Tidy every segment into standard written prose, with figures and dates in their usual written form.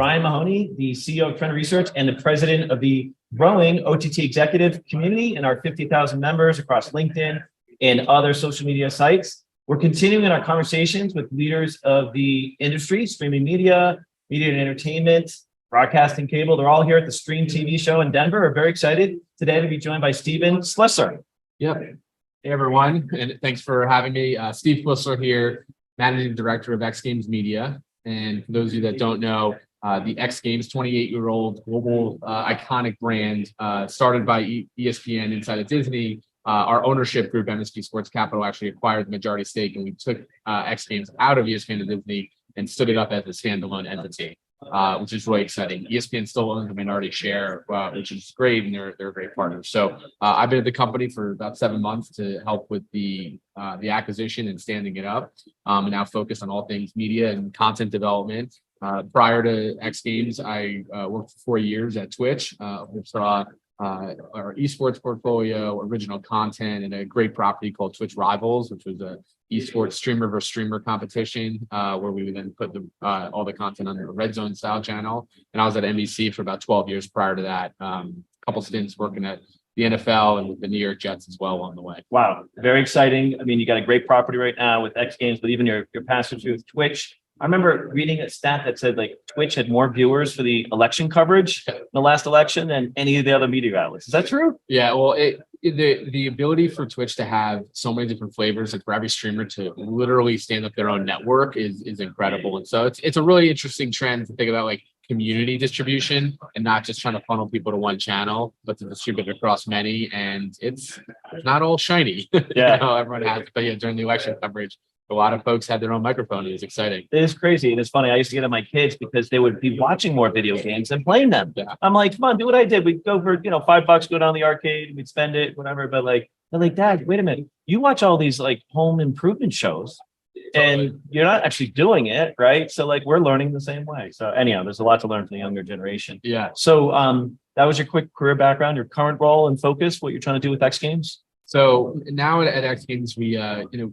Brian Mahoney, the CEO of Trend Research and the president of the growing OTT executive community and our 50,000 members across LinkedIn and other social media sites. We're continuing our conversations with leaders of the industry, streaming media, media and entertainment, broadcasting cable. They're all here at the StreamTV show in Denver. We're very excited today to be joined by Steven Flisler. Yep. Hey, everyone, and thanks for having me. Steve Flisler here, Managing Director of X Games Media. And for those of you that don't know, the X Games, 28-year-old global iconic brand, started by ESPN inside of Disney. Our ownership group, MSP Sports Capital, actually acquired the majority stake, and we took X Games out of ESPN and Disney and stood it up as a standalone entity, which is really exciting. ESPN still owns a minority share, which is great, and they're a great partner. So I've been at the company for about 7 months to help with the acquisition and standing it up, and now focused on all things media and content development. Prior to X Games, I worked for 4 years at Twitch, which saw our esports portfolio, original content, and a great property called Twitch Rivals, which was a esports streamer versus streamer competition, where we would then put all the content on the Red Zone style channel. And I was at NBC for about 12 years prior to that. A couple stints working at the NFL and with the New York Jets as well on the way. Wow, very exciting. I mean, you got a great property right now with X Games, but even your passage with Twitch. I remember reading a stat that said like Twitch had more viewers for the election coverage in the last election than any of the other media outlets. Is that true? Yeah, well, the ability for Twitch to have so many different flavors and for every streamer to literally stand up their own network is incredible. And so it's a really interesting trend to think about, like community distribution and not just trying to funnel people to one channel, but to distribute it across many. And it's not all shiny. Yeah, Everyone has, but yeah, during the election coverage, a lot of folks had their own microphone. It was exciting. It is crazy. And it's funny. I used to get at my kids because they would be watching more video games than playing them. Yeah. I'm like, come on, do what I did. We'd go for, $5, go down the arcade, we'd spend it, whatever. But like, they're like, Dad, wait a minute. You watch all these like home improvement shows and you're not actually doing it, right? So like, we're learning the same way. So anyhow, there's a lot to learn from the younger generation. Yeah. So that was your quick career background, your current role and focus, what you're trying to do with X Games? So now at X Games, we,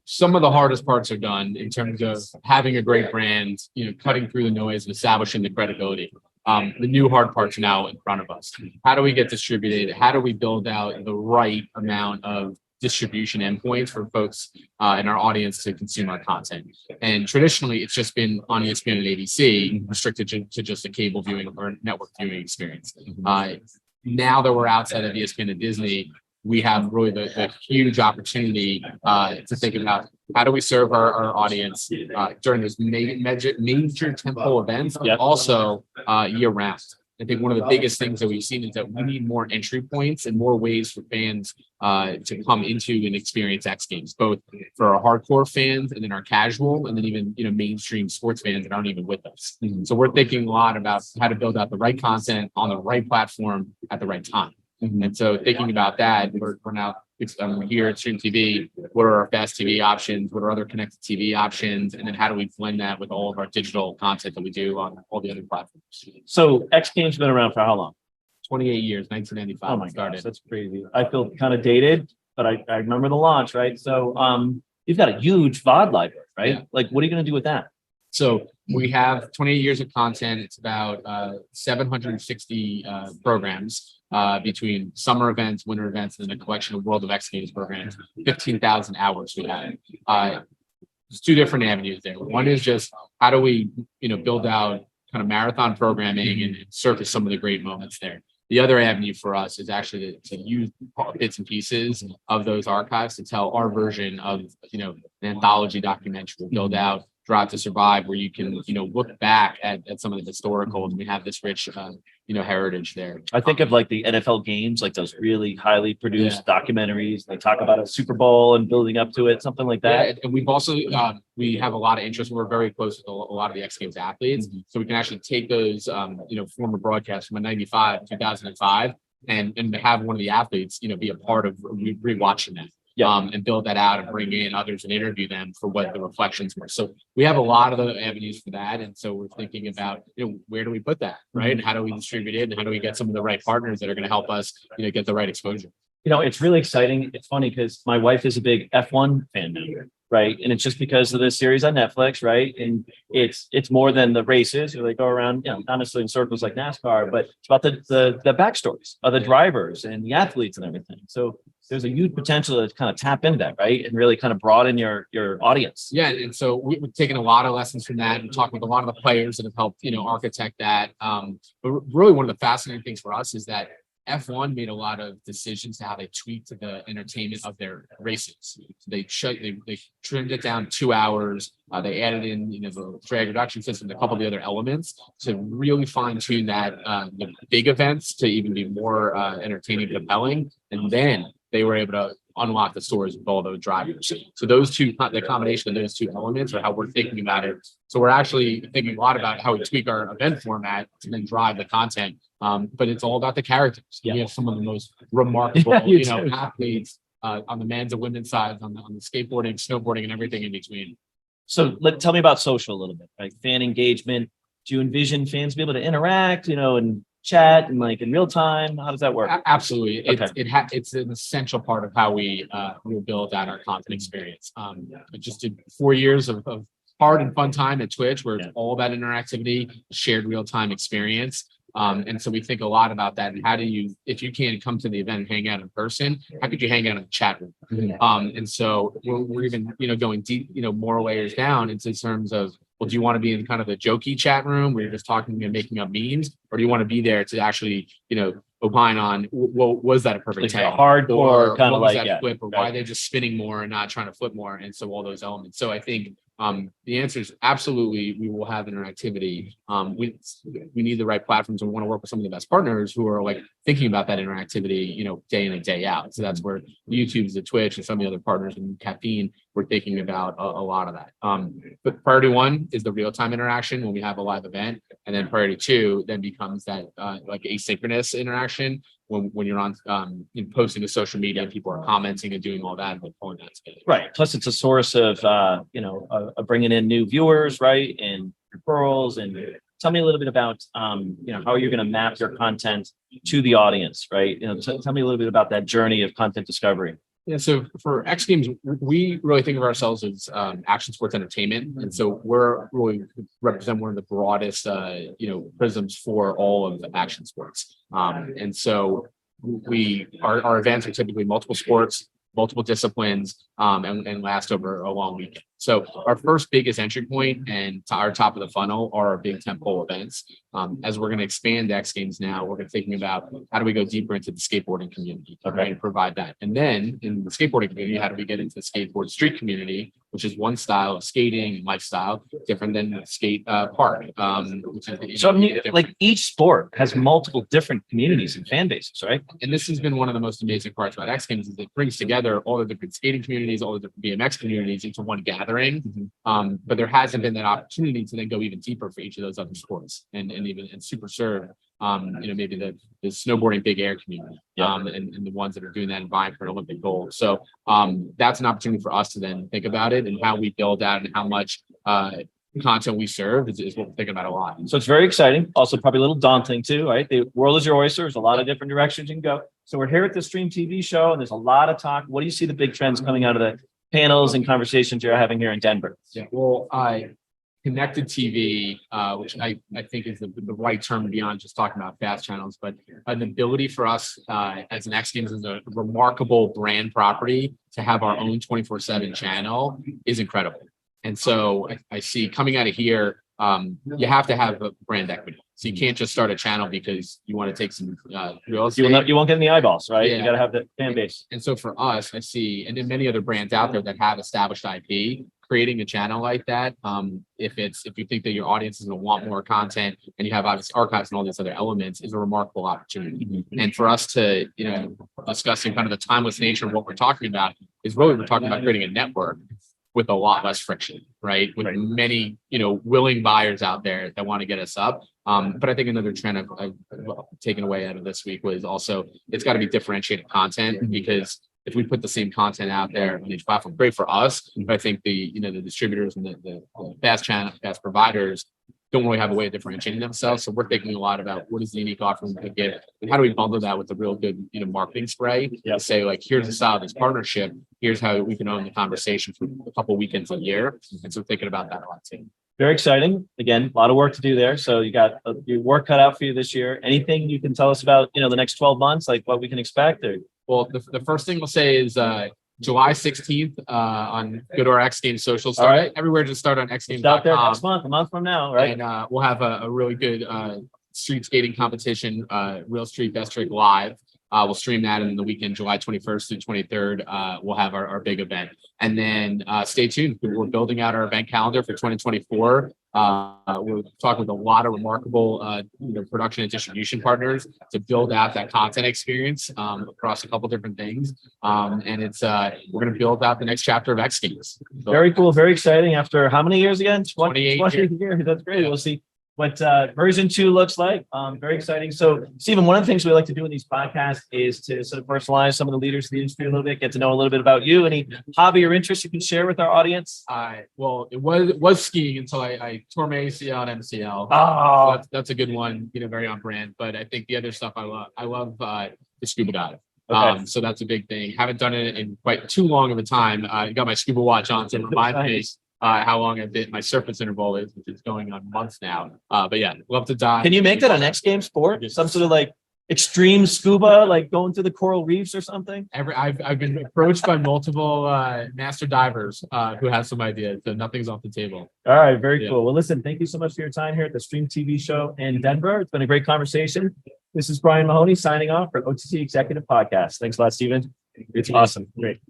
some of the hardest parts are done in terms of having a great brand, cutting through the noise and establishing the credibility. The new hard parts are now in front of us. How do we get distributed? How do we build out the right amount of distribution endpoints for folks in our audience to consume our content? And traditionally, it's just been on ESPN and ABC, restricted to just a cable viewing or network viewing experience. Now that we're outside of ESPN and Disney, we have really the huge opportunity to think about how do we serve our audience during those major tentpole events, but also year round. I think one of the biggest things that we've seen is that we need more entry points and more ways for fans to come into and experience X Games, both for our hardcore fans and then our casual, and then even mainstream sports fans that aren't even with us. So we're thinking a lot about how to build out the right content on the right platform at the right time. And so thinking about that, we're now here at StreamTV. What are our FAST TV options? What are other connected TV options? And then how do we blend that with all of our digital content that we do on all the other platforms? So X Games been around for how long? 28 years, 1995. Oh my gosh, that's crazy. I feel kind of dated, but I remember the launch, right? So you've got a huge VOD library, right? Yeah. Like, what are you going to do with that? So we have 28 years of content. It's about 760 programs between summer events, winter events, and then a collection of World of X Games programs. 15,000 hours we have. There's two different avenues there. One is just how do we, build out kind of marathon programming and surface some of the great moments there. The other avenue for us is actually to use bits and pieces of those archives to tell our version of, an anthology documentary. We'll build out Drive to Survive, where you can, look back at some of the historicals. We have this rich, heritage there. I think of like the NFL games, like those really highly produced documentaries. They talk about a Super Bowl and building up to it, something like that. Yeah, and we've also, we have a lot of interest. We're very close with a lot of the X Games athletes. So we can actually take those, former broadcasts from 95, 2005, and have one of the athletes, be a part of rewatching that. And build that out and bring in others and interview them for what the reflections were. So we have a lot of the avenues for that. And so we're thinking about, where do we put that, right? And how do we distribute it? And how do we get some of the right partners that are going to help us, get the right exposure? It's really exciting. It's funny because my wife is a big F1 fan now, right? And it's just because of this series on Netflix, right? And it's more than the races. They go around, not necessarily in circles like NASCAR, but it's about the backstories of the drivers and the athletes and everything. So there's a huge potential to kind of tap into that, right? And really kind of broaden your audience. Yeah, and so we've taken a lot of lessons from that and talked with a lot of the players that have helped, architect that. But really one of the fascinating things for us is that F1 made a lot of decisions to how they tweaked the entertainment of their races. So they trimmed it down 2 hours. They added in, the drag reduction system, a couple of the other elements to really fine tune that the big events to even be more entertaining, compelling, and then they were able to unlock the stories with all those drivers. So those two, the combination of those two elements are how we're thinking about it. So we're actually thinking a lot about how we tweak our event format to then drive the content. But it's all about the characters. We have some of the most remarkable, athletes on the men's and women's side, on the skateboarding, snowboarding, and everything in between. So tell me about social a little bit, like fan engagement. Do you envision fans be able to interact, and chat and like in real time? How does that work? Absolutely. Okay. It's an essential part of how we build out our content experience. I just did 4 years of hard and fun time at Twitch, where it's all about interactivity, shared real-time experience. And so we think a lot about that. And how do you, if you can't come to the event and hang out in person, how could you hang out in the chat room? And so we're even, going deep, more layers down into terms of, well, do you want to be in kind of the jokey chat room where you're just talking and making up memes? Or do you want to be there to actually, opine on, well, was that a perfect Like a hardcore kind of like flip, or why they're just spinning more and not trying to flip more? And so all those elements. So I think the answer is absolutely, we will have interactivity. We need the right platforms, and we want to work with some of the best partners who are like thinking about that interactivity, day in and day out. So that's where YouTube's, the Twitch, and some of the other partners in Caffeine, we're thinking about a lot of that. But priority one is the real-time interaction when we have a live event, and then priority two then becomes that like asynchronous interaction when you're on posting to social media and people are commenting and doing all that and pulling that together. Right. Plus it's a source of bringing in new viewers, right, and referrals. And tell me a little bit about how you're going to map your content to the audience, right? Tell me a little bit about that journey of content discovery. Yeah, so for X Games, we really think of ourselves as action sports entertainment, and so we're really represent one of the broadest, prisms for all of the action sports. And so our events are typically multiple sports, multiple disciplines, and last over a long weekend. So our first biggest entry point and to our top of the funnel are our big tentpole events. As we're going to expand X Games now, we're going to thinking about how do we go deeper into the skateboarding community, right, and provide that. And then in the skateboarding community, how do we get into the skateboard street community, which is one style of skating and lifestyle, different than the skate park. Which is, like each sport has multiple different communities and fan bases, right? And this has been one of the most amazing parts about X Games is it brings together all the different skating communities, all the different BMX communities into one gathering. But there hasn't been that opportunity to then go even deeper for each of those other sports and even super serve, maybe the snowboarding big air community, and the ones that are doing that and vying for an Olympic gold. So that's an opportunity for us to then think about it and how we build out and how much content we serve is what we're thinking about a lot. So it's very exciting. Also probably a little daunting too, right? The world is your oyster. There's a lot of different directions you can go. So we're here at the StreamTV show, and there's a lot of talk. What do you see the big trends coming out of the panels and conversations you're having here in Denver? Yeah, well, connected TV, which I think is the right term beyond just talking about fast channels, but an ability for us as an X Games as a remarkable brand property to have our own 24/7 channel is incredible. And so I see coming out of here, you have to have a brand equity. So you can't just start a channel because you want to take some real estate. You won't get any eyeballs, right? Yeah. You got to have the fan base. And so for us, I see, and then many other brands out there that have established IP, creating a channel like that, if you think that your audience is going to want more content and you have obviously archives and all these other elements, is a remarkable opportunity. And for us to, discussing kind of the timeless nature of what we're talking about is really we're talking about creating a network with a lot less friction, right? With many, willing buyers out there that want to get us up. But I think another trend I've taken away out of this week was also, it's got to be differentiated content, because if we put the same content out there on each platform, great for us. But I think the distributors and the fast providers don't really have a way of differentiating themselves. So we're thinking a lot about what is the unique offering we can give, and how do we bundle that with a real good, marketing spray. To say like, here's the style of this partnership. Here's how we can own the conversation for a couple weekends a year. And so thinking about that a lot too. Very exciting. Again, a lot of work to do there. So you got your work cut out for you this year. Anything you can tell us about, the next 12 months, like what we can expect? Or Well, the first thing we'll say is July 16th on go to our X Games social. All right. Everywhere to start on it's out there xgames.com. next month, a month from now, right? And we'll have a really good street skating competition, Real Street Best Trick Live. We'll stream that, and the weekend, July 21st through 23rd, we'll have our big event. And then stay tuned. We're building out our event calendar for 2024. We're talking with a lot of remarkable production and distribution partners to build out that content experience across a couple different things. And it's we're going to build out the next chapter of X Games. So, Very cool. Very exciting. After how many years again? 28 years. That's great. Yeah. We'll see what version 2 looks like. Very exciting. So, Stephen, one of the things we like to do in these podcasts is to sort of personalize some of the leaders of the industry a little bit, get to know a little bit about you. Any hobby or interest you can share with our audience? Well, it was skiing until I tore my ACL and MCL. Oh, So that's a good one, very on brand. But I think the other stuff I love the scuba dive. okay. So that's a big thing. Haven't done it in quite too long of a time. I got my scuba watch on to remind me how long my surface interval is, which is going on months now. But yeah, love to dive. Can you make that an X Games sport? Some sort of like extreme scuba, like going to the coral reefs or something? I've been approached by multiple master divers who have some ideas, so nothing's off the table. All right, very Yeah. cool. Well, listen, thank you so much for your time here at the StreamTV show in Denver. It's been a great conversation. This is Brian Mahoney signing off for OTT Executive Podcast. Thanks a lot, Stephen. It's awesome. Great.